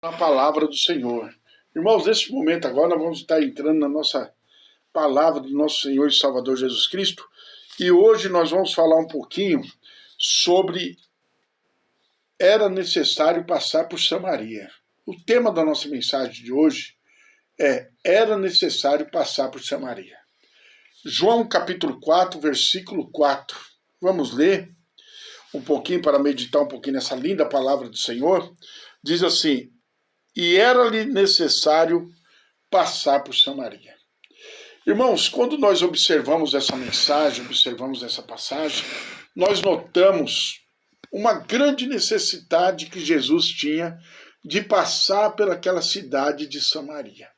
A palavra do Senhor. Irmãos, nesse momento agora nós vamos estar entrando na nossa palavra do nosso Senhor e Salvador Jesus Cristo, e hoje nós vamos falar um pouquinho sobre era necessário passar por Samaria. O tema da nossa mensagem de hoje é era necessário passar por Samaria. João capítulo 4, versículo 4. Vamos ler um pouquinho para meditar um pouquinho nessa linda palavra do Senhor. Diz assim: e era-lhe necessário passar por Samaria. Irmãos, quando nós observamos essa mensagem, observamos essa passagem, nós notamos uma grande necessidade que Jesus tinha de passar pelaquela cidade de Samaria.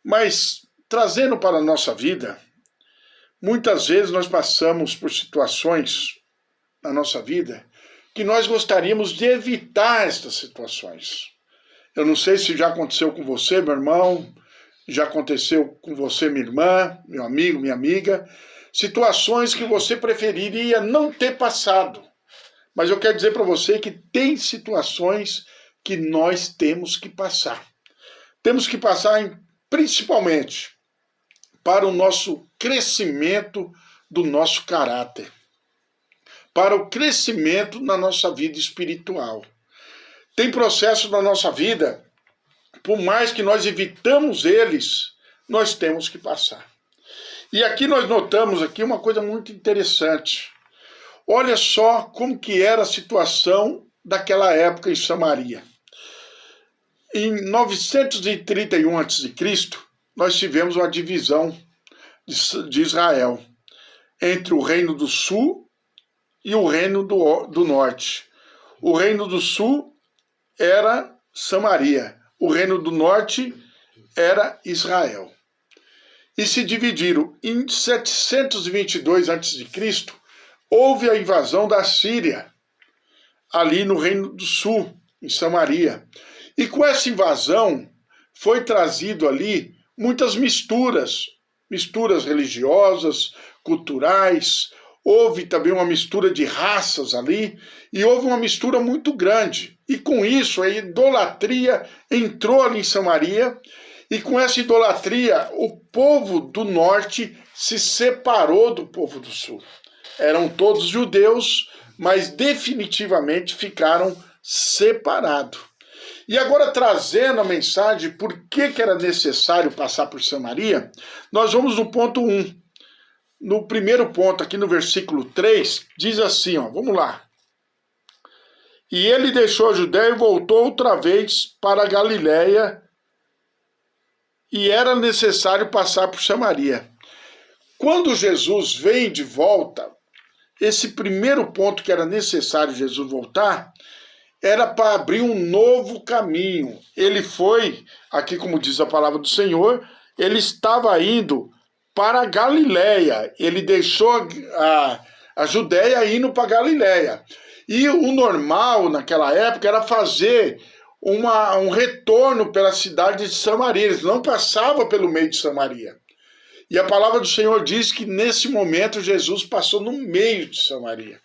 Mas, trazendo para a nossa vida, muitas vezes nós passamos por situações na nossa vida que nós gostaríamos de evitar estas situações. Eu não sei se já aconteceu com você, meu irmão, já aconteceu com você, minha irmã, meu amigo, minha amiga, situações que você preferiria não ter passado. Mas eu quero dizer para você que tem situações que nós temos que passar. Temos que passar principalmente para o nosso crescimento do nosso caráter, para o crescimento na nossa vida espiritual. Tem processos na nossa vida, por mais que nós evitamos eles, nós temos que passar. E aqui nós notamos aqui uma coisa muito interessante. Olha só como que era a situação daquela época em Samaria. Em 931 a.C., nós tivemos uma divisão de Israel entre o reino do sul e o reino do norte. O reino do sul era Samaria, o reino do norte era Israel. E se dividiram. Em 722 a.C., houve a invasão da Síria, ali no reino do sul, em Samaria. E com essa invasão foi trazido ali muitas misturas religiosas, culturais. Houve também uma mistura de raças ali, e houve uma mistura muito grande. E com isso, a idolatria entrou ali em Samaria, e com essa idolatria, o povo do norte se separou do povo do sul. Eram todos judeus, mas definitivamente ficaram separados. E agora, trazendo a mensagem por que era necessário passar por Samaria, nós vamos no ponto 1. No primeiro ponto, aqui no versículo 3, diz assim, ó, vamos lá. E ele deixou a Judéia e voltou outra vez para a Galiléia, e era necessário passar por Samaria. Quando Jesus vem de volta, esse primeiro ponto que era necessário Jesus voltar, era para abrir um novo caminho. Ele foi, aqui como diz a palavra do Senhor, ele estava indo para a Galiléia. Ele deixou a Judéia indo para a Galiléia. E o normal naquela época era fazer um retorno pela cidade de Samaria. Eles não passavam pelo meio de Samaria. E a palavra do Senhor diz que nesse momento Jesus passou no meio de Samaria.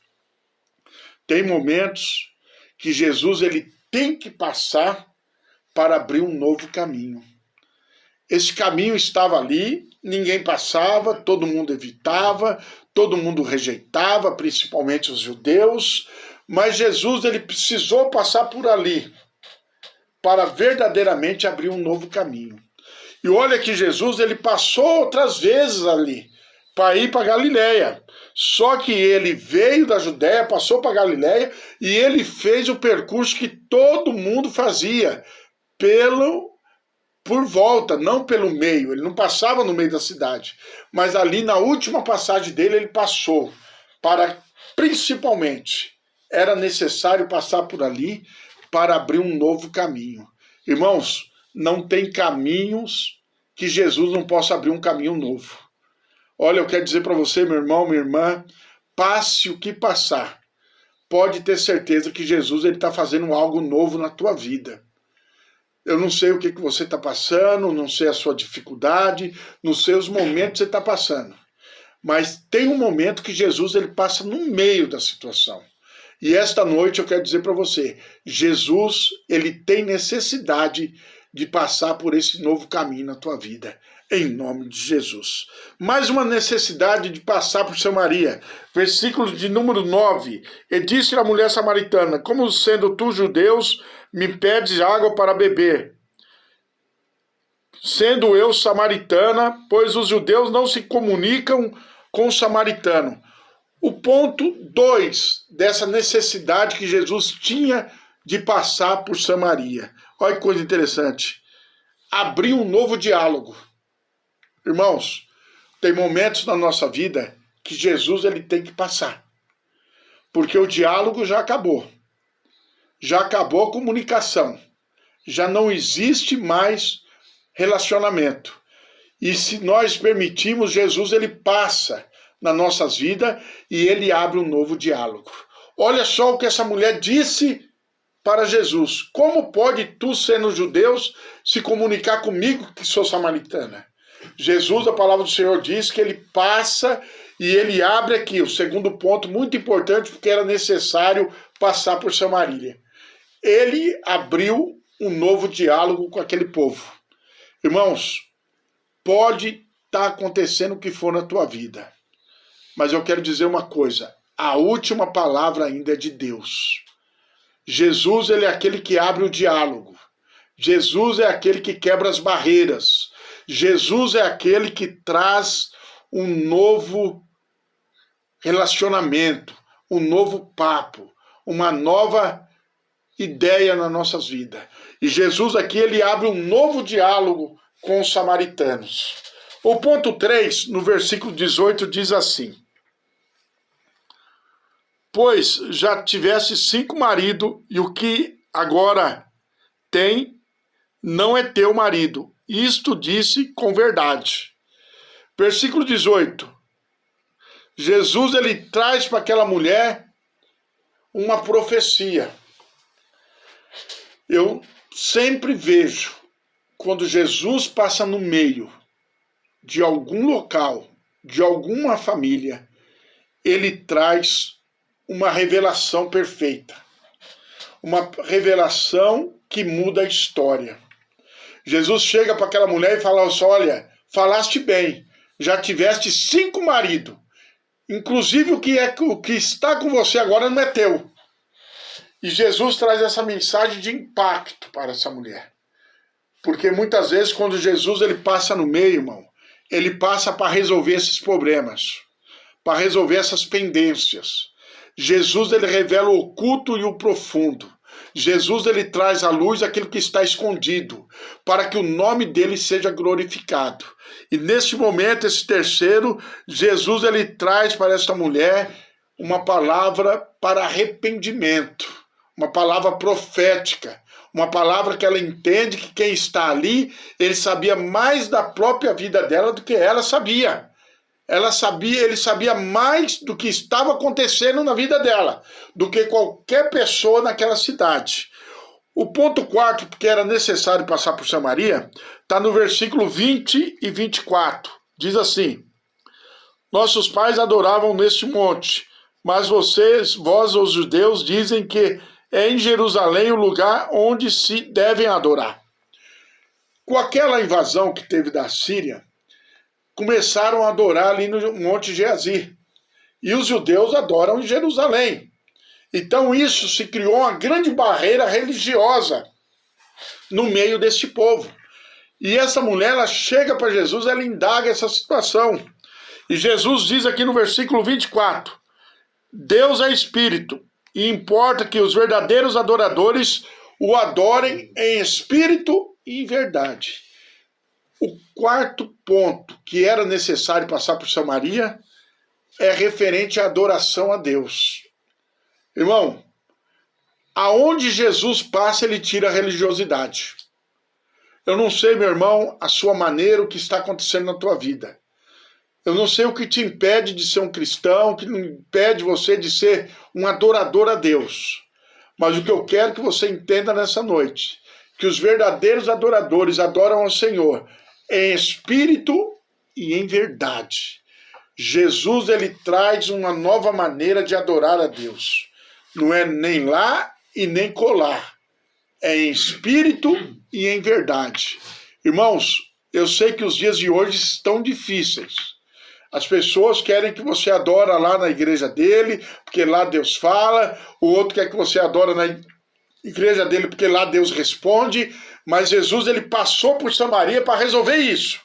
Tem momentos que Jesus ele tem que passar para abrir um novo caminho. Esse caminho estava ali, ninguém passava, todo mundo evitava, todo mundo rejeitava, principalmente os judeus, mas Jesus ele precisou passar por ali para verdadeiramente abrir um novo caminho. E olha que Jesus ele passou outras vezes ali para ir para Galiléia. Só que ele veio da Judéia, passou para Galiléia e ele fez o percurso que todo mundo fazia, por volta, não pelo meio. Ele não passava no meio da cidade, mas ali na última passagem dele ele passou para, principalmente, era necessário passar por ali para abrir um novo caminho. Irmãos, não tem caminhos que Jesus não possa abrir um caminho novo. Olha, eu quero dizer para você, meu irmão, minha irmã, passe o que passar. Pode ter certeza que Jesus está fazendo algo novo na tua vida. Eu não sei o que você está passando, não sei a sua dificuldade, não sei os momentos que você está passando. Mas tem um momento que Jesus ele passa no meio da situação. E esta noite eu quero dizer para você, Jesus, ele tem necessidade de passar por esse novo caminho na tua vida, em nome de Jesus. Mais uma necessidade de passar por Samaria. Versículo de número 9. E disse a mulher samaritana, como sendo tu judeus, me pedes água para beber, sendo eu samaritana, pois os judeus não se comunicam com o samaritano. O ponto 2 dessa necessidade que Jesus tinha de passar por Samaria. Olha que coisa interessante. Abriu um novo diálogo. Irmãos, tem momentos na nossa vida que Jesus ele tem que passar. Porque o diálogo já acabou. Já acabou a comunicação. Já não existe mais relacionamento. E se nós permitirmos, Jesus ele passa nas nossas vidas e ele abre um novo diálogo. Olha só o que essa mulher disse para Jesus. Como pode tu, sendo judeus, se comunicar comigo que sou samaritana? Jesus, a palavra do Senhor diz que ele passa e ele abre aqui o segundo ponto muito importante, porque era necessário passar por Samaria. Ele abriu um novo diálogo com aquele povo. Irmãos, pode estar acontecendo o que for na tua vida, mas eu quero dizer uma coisa, a última palavra ainda é de Deus. Jesus, ele é aquele que abre o diálogo. Jesus é aquele que quebra as barreiras. Jesus é aquele que traz um novo relacionamento, um novo papo, uma nova ideia nas nossas vidas. E Jesus aqui, ele abre um novo diálogo com os samaritanos. O ponto 3, no versículo 18, diz assim: pois já tiveste 5 maridos, e o que agora tem não é teu marido. Isto disse com verdade. Versículo 18. Jesus ele traz para aquela mulher uma profecia. Eu sempre vejo, quando Jesus passa no meio de algum local, de alguma família, ele traz uma revelação perfeita. Uma revelação que muda a história. Jesus chega para aquela mulher e fala assim, olha, falaste bem, já tiveste 5 maridos. Inclusive o que está com você agora não é teu. E Jesus traz essa mensagem de impacto para essa mulher. Porque muitas vezes quando Jesus ele passa no meio, irmão, ele passa para resolver esses problemas, para resolver essas pendências. Jesus ele revela o oculto e o profundo. Jesus ele traz à luz aquilo que está escondido, para que o nome dele seja glorificado. E neste momento, esse terceiro, Jesus ele traz para esta mulher uma palavra para arrependimento, uma palavra profética, uma palavra que ela entende que quem está ali, ele sabia mais da própria vida dela do que ela sabia. Ele sabia mais do que estava acontecendo na vida dela, do que qualquer pessoa naquela cidade. O ponto 4, porque era necessário passar por Samaria, está no versículo 20 e 24. Diz assim: nossos pais adoravam neste monte, mas vós, os judeus, dizem que é em Jerusalém o lugar onde se devem adorar. Com aquela invasão que teve da Síria, começaram a adorar ali no Monte Geazim. E os judeus adoram em Jerusalém. Então isso se criou uma grande barreira religiosa no meio deste povo. E essa mulher, ela chega para Jesus, ela indaga essa situação. E Jesus diz aqui no versículo 24, Deus é espírito, e importa que os verdadeiros adoradores o adorem em espírito e em verdade. O quarto ponto que era necessário passar por Samaria é referente à adoração a Deus. Irmão, aonde Jesus passa, ele tira a religiosidade. Eu não sei, meu irmão, a sua maneira, o que está acontecendo na tua vida. Eu não sei o que te impede de ser um cristão, o que impede você de ser um adorador a Deus. Mas o que eu quero que você entenda nessa noite, que os verdadeiros adoradores adoram ao Senhor em espírito e em verdade. Jesus ele traz uma nova maneira de adorar a Deus. Não é nem lá e nem colar. É em espírito e em verdade. Irmãos, eu sei que os dias de hoje estão difíceis. As pessoas querem que você adora lá na igreja dele, porque lá Deus fala. O outro quer que você adora na igreja dele, porque lá Deus responde. Mas Jesus, ele passou por Samaria para resolver isso.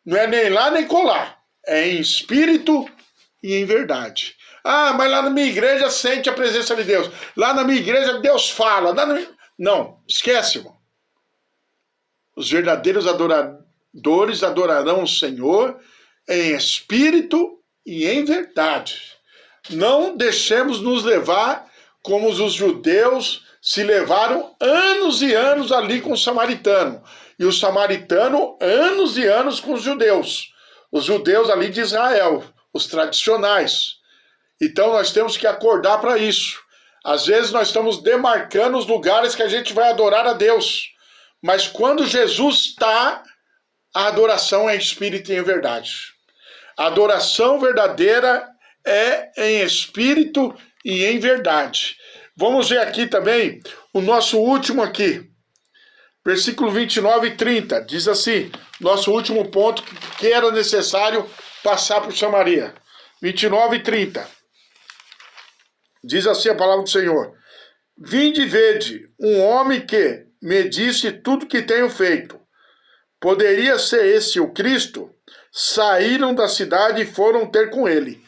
Não é nem lá nem colar. É em espírito e em verdade. Ah, mas lá na minha igreja sente a presença de Deus. Lá na minha igreja Deus fala. Não, esquece, irmão. Os verdadeiros adoradores adorarão o Senhor em espírito e em verdade. Não deixemos nos levar como os judeus se levaram anos e anos ali com o samaritano. E o samaritano anos e anos com os judeus. Os judeus ali de Israel, os tradicionais. Então nós temos que acordar para isso. Às vezes nós estamos demarcando os lugares que a gente vai adorar a Deus. Mas quando Jesus está, a adoração é em espírito e em verdade. A adoração verdadeira é em espírito e em verdade. Vamos ver aqui também o nosso último aqui. Versículo 29 e 30. Diz assim, nosso último ponto que era necessário passar por Samaria. 29 e 30. Diz assim a palavra do Senhor. Vinde e vede um homem que me disse tudo que tenho feito. Poderia ser esse o Cristo? Saíram da cidade e foram ter com ele.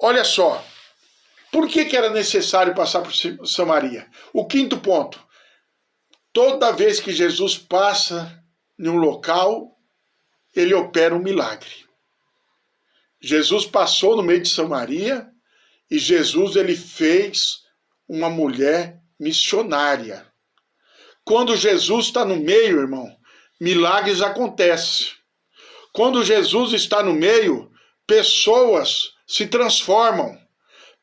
Olha só, por que era necessário passar por Samaria? O quinto ponto. Toda vez que Jesus passa em um local, ele opera um milagre. Jesus passou no meio de Samaria e Jesus ele fez uma mulher missionária. Quando Jesus está no meio, irmão, milagres acontecem. Quando Jesus está no meio, pessoas se transformam,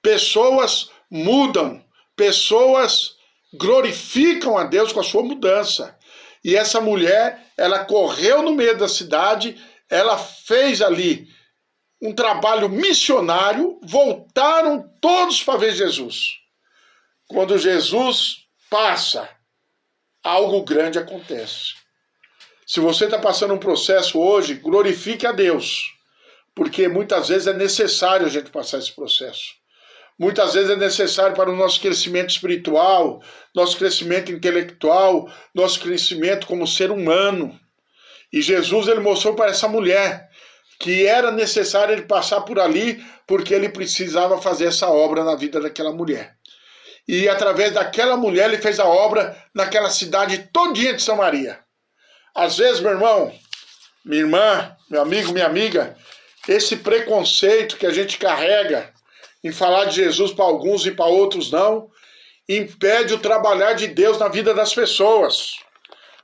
pessoas mudam, pessoas glorificam a Deus com a sua mudança. E essa mulher, ela correu no meio da cidade, ela fez ali um trabalho missionário, voltaram todos para ver Jesus. Quando Jesus passa, algo grande acontece. Se você está passando um processo hoje, glorifique a Deus, porque muitas vezes é necessário a gente passar esse processo. Muitas vezes é necessário para o nosso crescimento espiritual, nosso crescimento intelectual, nosso crescimento como ser humano. E Jesus ele mostrou para essa mulher que era necessário ele passar por ali, porque ele precisava fazer essa obra na vida daquela mulher. E através daquela mulher ele fez a obra naquela cidade todinha de Samaria. Às vezes, meu irmão, minha irmã, meu amigo, minha amiga, esse preconceito que a gente carrega em falar de Jesus para alguns e para outros não, impede o trabalhar de Deus na vida das pessoas.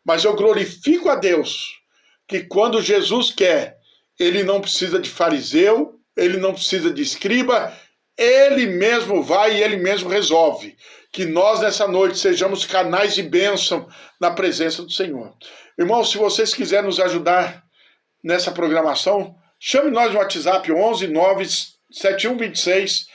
Mas eu glorifico a Deus que quando Jesus quer, ele não precisa de fariseu, ele não precisa de escriba, ele mesmo vai e ele mesmo resolve. Que nós nessa noite sejamos canais de bênção na presença do Senhor. Irmãos, se vocês quiserem nos ajudar nessa programação, chame nós no WhatsApp 11 9 7126